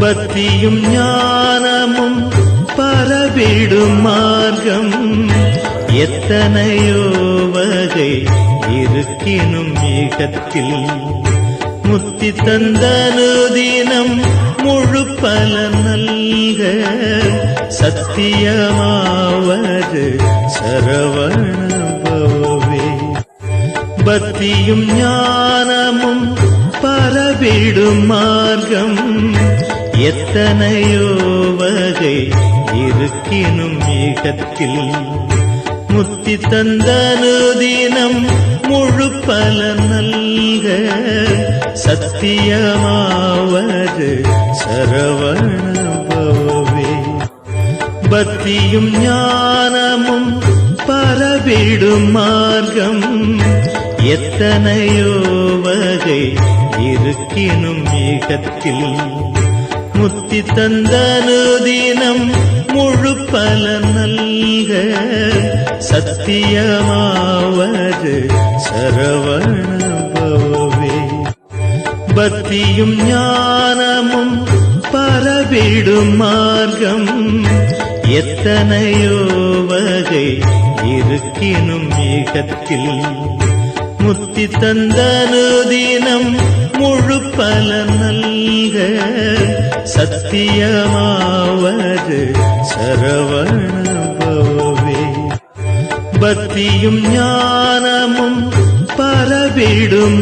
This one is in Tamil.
பக்தியும் ஞானமும் பரவிடும் மார்க்கம் எத்தனையோ வகை இருக்கினும் ஏகத்தில் முத்தி தந்தனுதினம் முழு பலன் நல்க சத்தியமாவது சரவணபவே. பக்தியும் ஞானமும் பரவிடும் மார்க்கம் எத்தனையோ வகை இருக்கினும் ஏகத்தில் முத்தி தந்தனுதினம் முழு பலன் நல்க சத்தியமாவது சரவணபவே. பக்தியும் ஞானமும் பரவிடும் மார்க்கம் எத்தனையோ வகை இருக்கினும் ஏகத்தில் முத்தி தந்தனுதினம் முழு பலன் நல்க சத்தியமாவது சரவணபவே. பக்தியும் ஞானமும் பரவிடும் மார்க்கம் எத்தனையோ வகை இருக்கினும் ஏகத்தில் முத்தி தந்தனுதினம் முழு பலன் நல்க சத்தியமாவது சரவணபவே. பக்தியும் ஞானமும் பரவிடும்